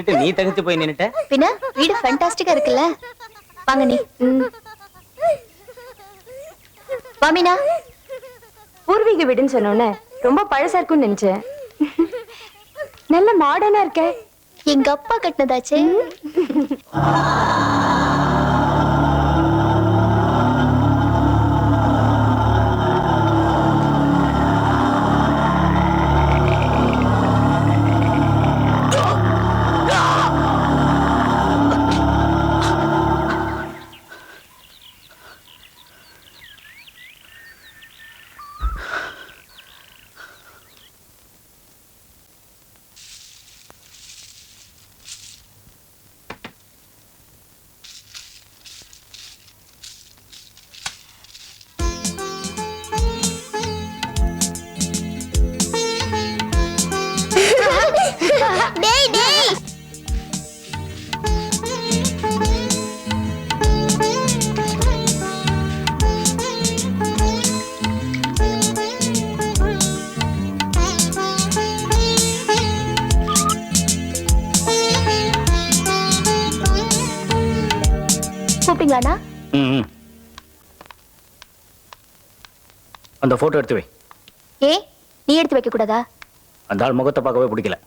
சொல்லிட்டு நீ தகுத்து போய் நின்னுட்ட. பின்ன வீடு ஃபேண்டாஸ்டிக்கா இருக்குல்ல. வாங்க நீ. வாமினா. பூர்வீக வீடுன்னு சொன்னோன்னே ரொம்ப பழசா இருக்கும்னு நினைச்சேன். நல்ல மாடர்னா இருக்க. எங்க அப்பா கட்டினதாச்சே. கூப்பிட்டீங்களாண்ணா? அந்த போட்டோ எடுத்து வை. ஏ நீ எடுத்து வைக்க கூடாதா? அந்த ஆள் முகத்தை பார்க்கவே பிடிக்கல.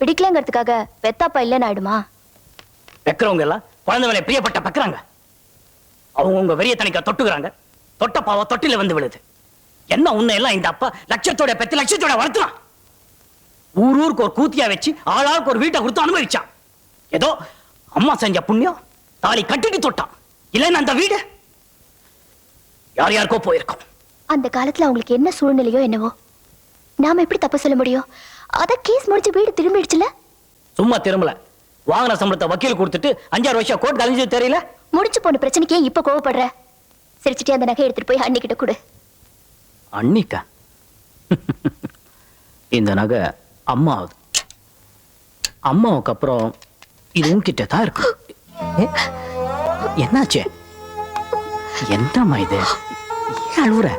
பிடிக்கலங்கிறதுக்காக பெத்தாப்பா இல்லைன்னு ஆயிடுமா? வைக்கிறவங்க எல்லாம் குழந்தைகளை பிரியப்பட்ட பக்குறாங்க. அவங்க உங்க வெறிய தனிக்க தொட்டுக்கிறாங்க. தொட்ட பாவ தொட்டில வந்து விழுது. என்ன உன்னை எல்லாம் இந்த அப்பா லட்சத்தோட பெத்து லட்சத்தோட வளர்த்துறான். ஊருக்கு ஒரு கூத்தியா வச்சு ஆளாளுக்கு ஒரு வீட்டை கொடுத்து அனுபவிச்சான். ஏதோ அம்மா செஞ்ச புண்ணியம் தாலி கட்டிட்டு தொட்டான். இல்லைன்னு அந்த வீடு யார் யாருக்கோ போயிருக்கும். அந்த காலத்துல அவங்களுக்கு என்ன சூழ்நிலையோ என்னவோ நாம எப்படி தப்பு சொல்ல முடியும்? அத கேஸ் முடிச்சு வீடு திரும்பிடுச்சுல. சும்மா திரும்பல. வாங்கின சம்பளத்தை வக்கீல் கொடுத்துட்டு 5-6 வருஷம் கோர்ட் கழிஞ்சது தெரியல. முடிச்சு போன பிரச்சனைக்கு இப்ப கோவப்படுற? சிரிச்சுட்டே அந்த நகை எடுத்துட்டு போய் அண்ணிக்கிட்ட கொடு. அண்ணிக்கா? இந்த நகை அம்மாவது. அம்மாவுக்கு அப்புறம் இது உன்கிட்ட தான் இருக்கு. என்னாச்சு? என்னம்மா இது? ஏன் அழுவுற?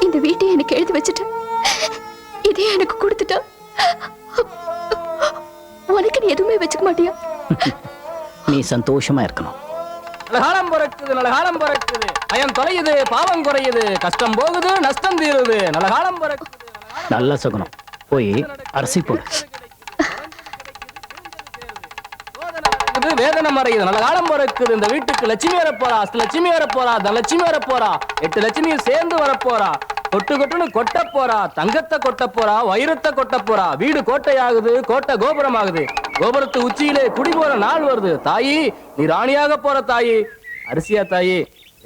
இந்த வீட்டை எனக்கு எழுதி வச்சுட்டு இதே எனக்கு கொடுத்துட்டா உனக்கு நீ எதுவுமே வச்சுக்க மாட்டியா? நீ சந்தோஷமா இருக்கணும். நலகாலம் பிறக்குது, நலகாலம் பிறக்குது, பயம் தொலையுது, பாவம் குறையுது, கஷ்டம் போகுது, நஷ்டம் தீருது. நலகாலம் பிறக்குது. நல்ல சுகனம். போய் அரிசி போடு. வேதனை மறையுது. நல்ல காலம் பிறக்குது. இந்த வீட்டுக்கு லட்சுமி வரப்போறா, அஷ்டலட்சுமி வரப்போறா, தனலட்சுமி வரப்போறா, 8 லட்சுமியும் சேர்ந்து வரப்போறா. கொட்டு கொட்டுன்னு கொட்ட போறா, தங்கத்தை கொட்ட போறா, வைரத்தை கொட்ட போறா. வீடு கோட்டை ஆகுது, கோட்டை கோபுரம் ஆகுது. கோபுரத்து உச்சியிலே குடி போற நாள் வருது. தாயி நீ ராணியாக போற தாயி. அரிசியா தாயி?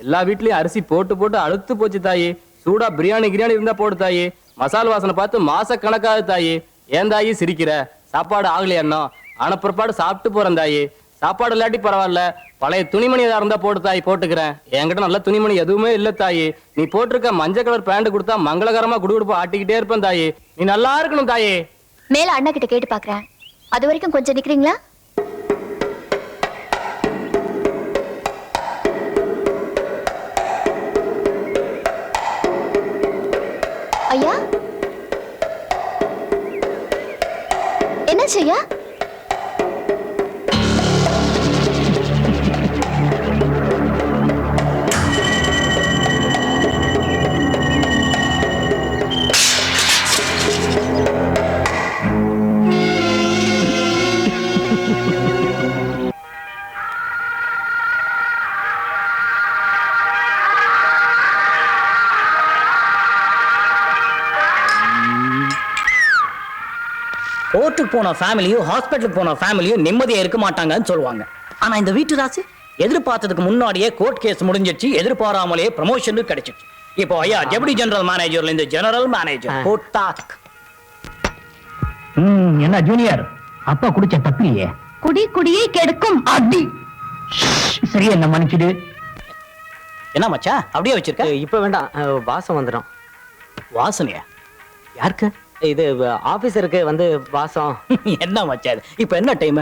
எல்லா வீட்லயும் அரிசி போட்டு போட்டு அழுத்து போச்சு தாயி. சூடா பிரியாணி கிரியாணி இருந்தா போடு தாயி. மசால் வாசனை பார்த்து மாச கணக்காது தாயி. ஏன் தாயி சிரிக்கிற? சாப்பாடு ஆகலையா? ஆன பிற்பாடு சாப்பிட்டு போறேன் தாயி. சாப்பாடு இல்லாட்டி பரவாயில்ல, பழைய துணிமணி ஏதா இருந்தா போட்டு தாய் போட்டுக்கிறேன். என்கிட்ட நல்ல துணிமணி எதுவுமே இல்ல தாயி. நீ போட்டிருக்க மஞ்சள் கலர் பேண்ட் கொடுத்தா மங்களகரமா குடுகுடுப்பு ஆட்டிக்கிட்டே இருப்பேன் தாயி. நீ நல்லா இருக்கணும் தாயி. மேல அண்ணா கிட்ட கேட்டு பாக்குறேன். அது வரைக்கும் கொஞ்சம் நிக்கிறீங்களா? ஐயா என்னாச்சு ஐயா? கோர்ட்டுக்கு போன ஃபேமிலியும் ஹாஸ்பிட்டலுக்கு போன ஃபேமிலியும் நிம்மதியா இருக்க மாட்டாங்கன்னு சொல்லுவாங்க. ஆனா இந்த வீட்டு ராசி எதிர்பார்த்ததுக்கு முன்னாடியே கோர்ட் கேஸ் முடிஞ்சிருச்சு. எதிர்பாராமலே ப்ரமோஷன் கிடைச்சிச்சு. இப்போ ஐயா டெபுட்டி ஜெனரல் மேனேஜர்ல இருந்து ஜெனரல் மேனேஜர். என்ன ஜூனியர், அப்பா குடிச்ச தப்பியே. குடி குடியை கெடுக்கும். அடி சரி, என்ன மன்னிச்சிடு. என்ன மச்சா அப்படியே வச்சிருக்க? இப்ப வேண்டாம், வாசம் வந்துடும். வாசனையா? யாருக்கு? இது ஆபீசருக்கு வந்து வாசம். என்ன மச்சா இது? இப்ப என்ன டைம்?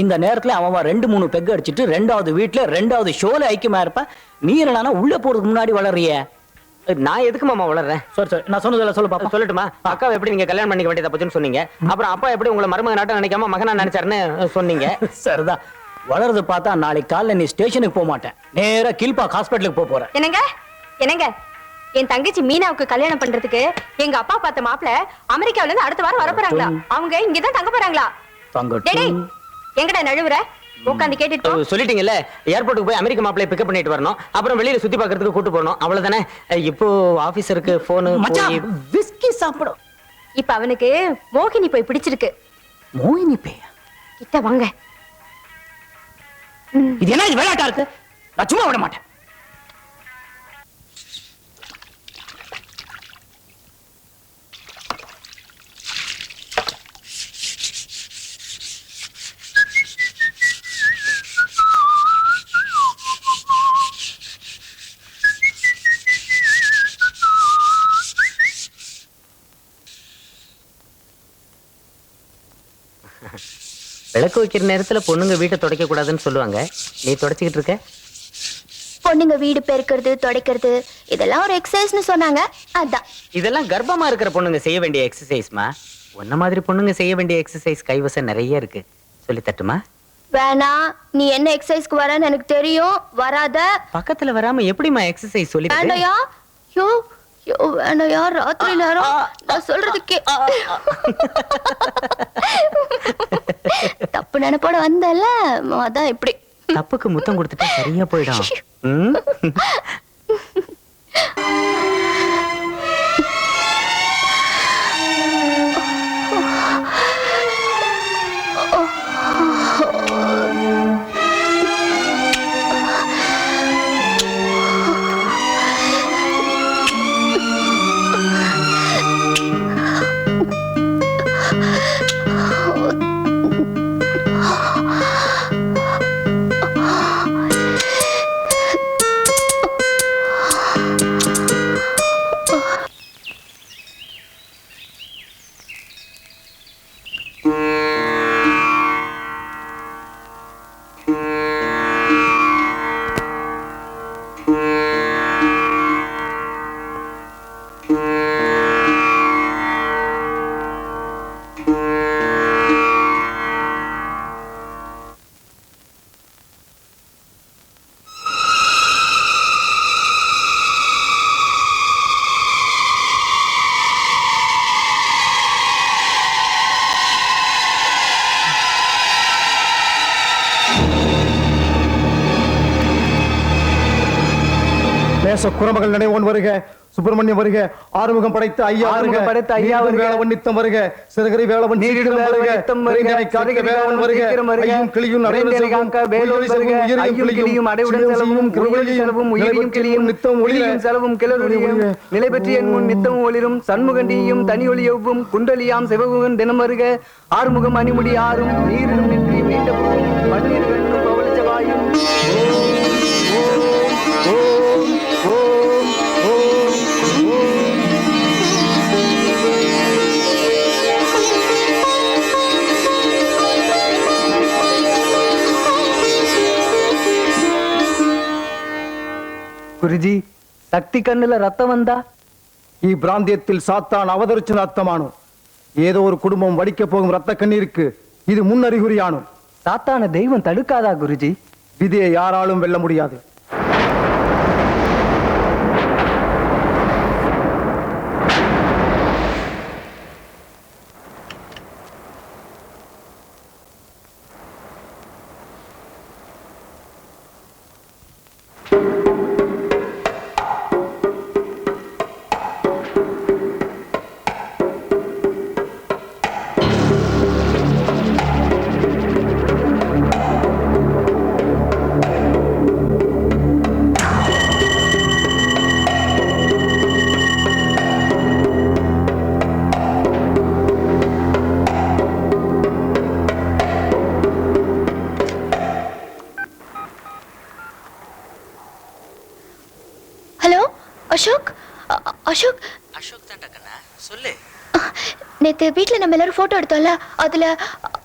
இந்த நேரத்துல அவன் 2-3 பெக் அடிச்சிட்டு 2வது வீட்டுல 2வது ஷோல ஐக்கியமா இருப்ப. நீ என்னன்னா உள்ள போறதுக்கு முன்னாடி வளர்றிய? நான் எதுக்கு மாமா வளர்றேன்? சரி நான் சொன்னதெல்லாம் சொல்லு பாப்பா. சொல்லட்டுமா? அக்காவை எப்படி நீங்க கல்யாணம் பண்ணிக்க வேண்டியதை பத்தின்னு சொன்னீங்க. அப்புறம் அப்பா எப்படி உங்களை மருமக நாட்டம் நினைக்காம மகனா நினைச்சாருன்னு சொன்னீங்க. சரிதான். வளர்றது பார்த்தா நாளைக்கு காலைல நீ ஸ்டேஷனுக்கு போக மாட்டேன், நேரா கீழ்பாக் ஹாஸ்பிட்டலுக்கு போற. என்னங்க என் தங்கச்சி மீனாவுக்கு கல்யாணம் பண்றதுக்கு எங்க அப்பா பார்த்த மாப்பிள்ள அமெரிக்காவில இருந்து அடுத்த வாரம் வர போறாங்களா? அவங்க இங்கதான் தங்க போறாங்களா? எங்கடா நழுவுற? உட்காந்து கேட்டுட்டு சொல்லிட்டீங்கல்ல, ஏர்போர்ட்டுக்கு போய் அமெரிக்க மாப்பிள்ளை பிக்கப் பண்ணிட்டு வரணும், அப்புறம் வெளியில சுத்தி பார்க்கிறதுக்கு கூட்டு போகணும், அவ்வளவுதானே. இப்போ ஆபீசருக்கு போன் விஸ்கி சாப்பிடும். இப்ப அவனுக்கு மோகினி போய் பிடிச்சிருக்கு. மோகினி பேயா? கிட்ட வாங்க. இது என்ன விளையாட்டா இருக்கு? நான் சும்மா விட மாட்டேன். விளக்கு வைக்கிற நேரத்துல பொண்ணுங்க வீட்டை துடைக்க கூடாதுன்னு சொல்லுவாங்க. நீ துடைச்சிக்கிட்டு இருக்க? பொண்ணுங்க வீடு பெருக்கிறது துடைக்கிறது இதெல்லாம் ஒரு எக்ஸசைஸ்னு சொன்னாங்க, அதான். இதெல்லாம் கர்ப்பமா இருக்கிற பொண்ணுங்க செய்ய வேண்டிய எக்ஸசைஸ்மா. உன்ன மாதிரி பொண்ணுங்க செய்ய வேண்டிய எக்ஸசைஸ் கைவசம் நிறைய இருக்கு. சொல்லி தட்டுமா? வேணா, நீ என்ன எக்ஸசைஸ்க்கு வரன்னு எனக்கு தெரியும், வராத. பக்கத்துல வராம எப்படிமா எக்ஸசைஸ் சொல்லி? வேண்டாயா? யோ யோ வேண்டாயா, ராத்திரி நேரம் நான் சொல்றதுக்கே. தப்பு நினைப்போட வந்தல, அதான் இப்படி. தப்புக்கு முத்தம் கொடுத்துட்டா சரியா போயிடும். ம்? குரமகள் நினைவோன் வருக, சுப்பிரமணியம் வருக, ஆறுமுகம் படைத்த ஐயா வருக, வேளவன் நித்தம் வருக, சிறகரை வேளவன் நீரிடும் வருக, காக்க வேளவன் வருக, ஐயும் கிளியும் நித்தம் ஒளியும் செலவும் கிளறும் நிலை பெற்று என் முன் நித்தம் ஒளிரும் சண்முகண்டியும் தனி ஒளியவும் குண்டலியாம் சிவகுகன் தினம் வருக, ஆறுமுகம் அணிமுடி ஆறும் நீரிடும் நின்றி மீண்ட பன்னீர் வெண்ணும் பவளச்ச வாயும் గురుజీ శక్తి కన్నుల రక్తం వందా? ఈ ప్రాంతీయத்தில் சாத்தான் அவதரிச்ச ரத்தமானோ ஏதோ ஒரு குடும்பம் வடிக்க போகும் ரத்த கண்ணீருக்கு இது முன்னறிகுறியானோ. சாத்தான தெய்வம் தடுக்காதா குருஜி? விதியை யாராலும் வெல்ல முடியாது. அசோக், அசோக், அசோக் தான்டா கண்ணா, சொல்லு. நேத்து வீட்ல நம்ம எல்லாரும் போட்டோ எடுத்தோம்ல,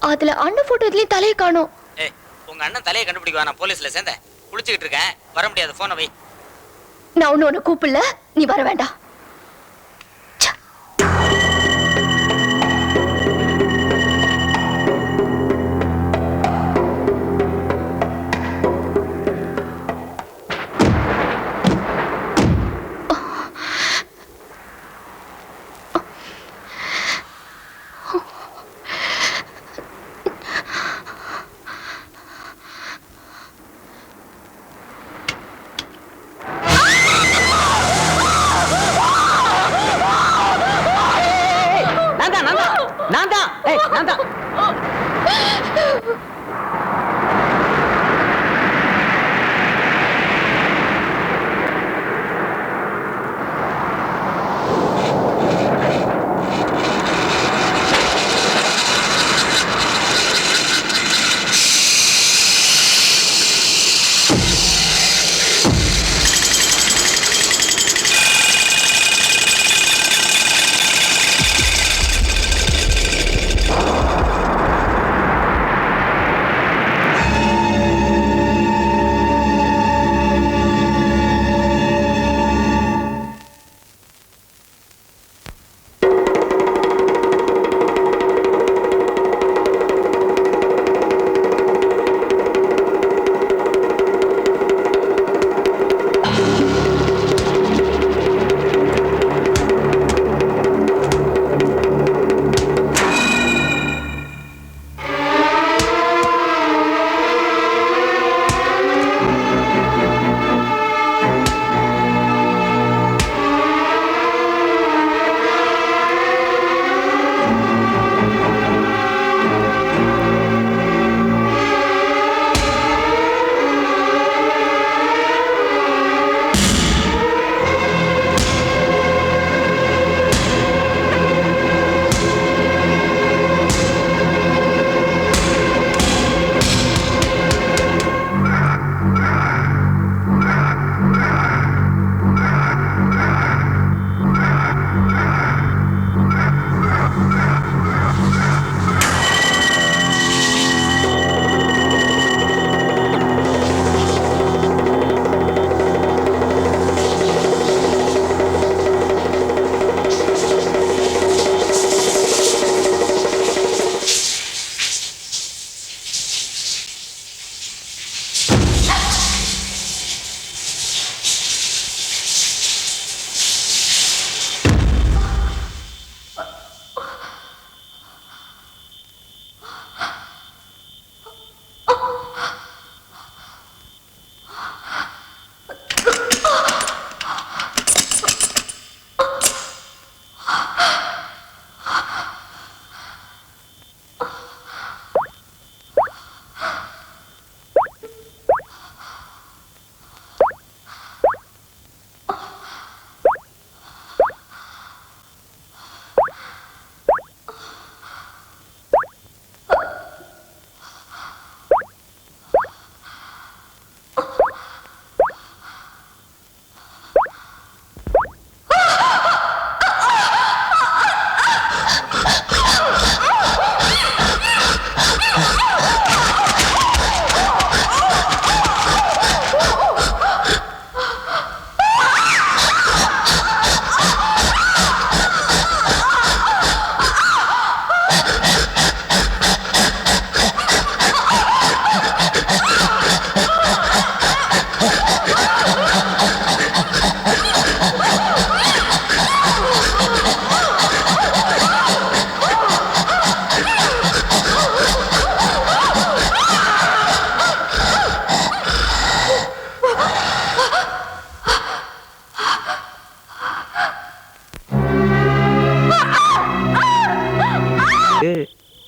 அதுல அண்ணன் போட்டோ இதுலயும் தலையை காணோம். ஏய், உங்க அண்ணன் தலையை கண்டுபிடிக்க நான் போலீஸ்ல சேர்ந்தேன். குளிச்சுக்கிட்டு இருக்கேன், வர முடியாது. போனை வை. நான் ஒண்ணு உன்னை கூப்பிடல, நீ வர வேண்டாம். நான் தான்.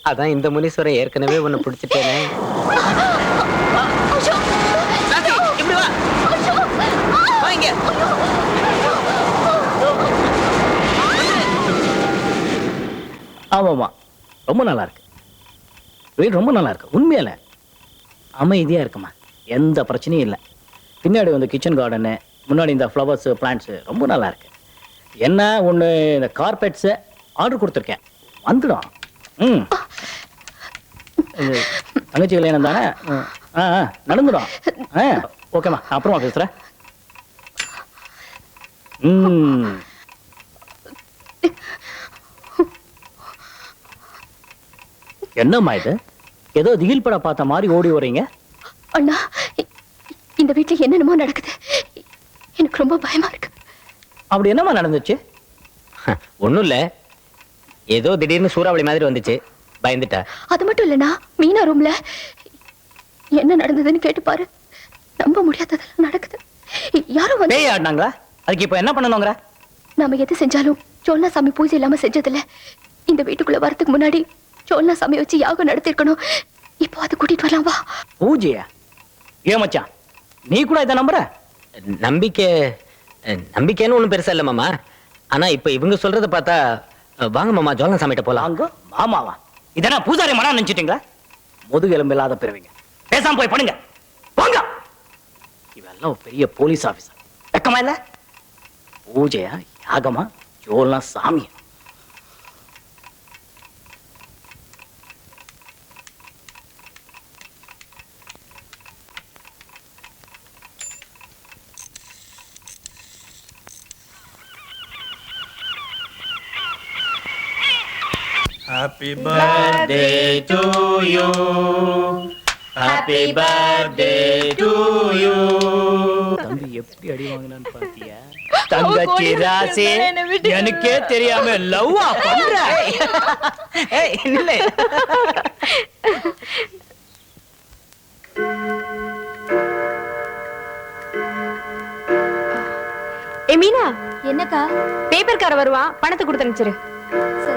அதான் இந்த முனீஸ்வரன் ஏற்கனவே உன்னை பிடிச்சிட்டேனே. ஆமாமா, ரொம்ப நல்லா இருக்கு. வீடு ரொம்ப நல்லா இருக்கு. உண்மையில அமைதியா இருக்குமா, எந்த பிரச்சனையும் இல்லை. பின்னாடி வந்து கிச்சன் கார்டனு, முன்னாடி இந்த ஃப்ளவர்ஸ் பிளான்ட்ஸ் ரொம்ப நல்லா இருக்கு. என்ன ஒன்று, இந்த கார்பெட்ஸை ஆர்டர் கொடுத்துருக்கேன், வந்துடும். ம், தங்கச்சி கல்யாணம் தானே? நடந்துடும். ஓகேம்மா, நான் அப்புறமா பேசுகிறேன். ம். என்னம்மா இது ஏதோ திகில் படம் பார்த்த மாதிரி ஓடி வரீங்க? அண்ணா, இந்த வீட்டுல என்னென்னமோ நடக்குது. எனக்கு ரொம்ப பயமா இருக்கு. அப்படி என்னம்மா நடந்துச்சு? ஒண்ணும் இல்ல, ஏதோ திடீர்னு சூறாவளி மாதிரி வந்துச்சு, பயந்துட்டா. அது மட்டும் இல்லனா, மீனா ரூம்ல என்ன நடந்ததுன்னு கேட்டு பாரு. நம்ப முடியாததெல்லாம் நடக்குது. யாரும் வந்து பேய் ஆடினாங்களா? அதுக்கு இப்ப என்ன பண்ணணுங்கிற? நாம எது செஞ்சாலும் சோழனா சாமி பூஜை இல்லாம செஞ்சதில்ல. இந்த வீட்டுக்குள்ள வரதுக்கு முன்னாடி சோழனா சாமி வச்சு யாகம் நடத்திருக்கணும். இப்போ அது கூட்டிட்டு வரலாம் வா. பூஜையா? ஏன் மச்சான், நீ கூட இதை நம்புற? நம்பிக்கைன்னு ஒண்ணும் பெருசா இல்ல மாமா. ஆனா இப்ப இவங்க சொல்றத பார்த்தா வாங்க மாமா ஜோலன் சாமிட்ட போலாம். அங்க மாமாவா? இதென்ன பூஜாரி மனா நினைச்சிட்டீங்களா? முதுகெலும்பு இல்லாத பிறவிங்க, பேசாம போய் பண்ணுங்க வாங்க. இவெல்லாம் ஒரு பெரிய போலீஸ் ஆபீசர், வெக்கமா இல்ல? பூஜையா யாகமா ஜோலனா சாமியா? Happy birthday to you. Happy birthday to you. தம்பி எப்படி அடி வாங்கினான்னு பாத்தியா? தங்கச்சி ராசி எனக்கே தெரியாம லவ்வா பண்ற. ஏய் இல்ல. மீனா, என்னக்கா? பேப்பர்கார வருவான், பணத்தை கொடுத்து அனுப்பிச்சிரு. சரி.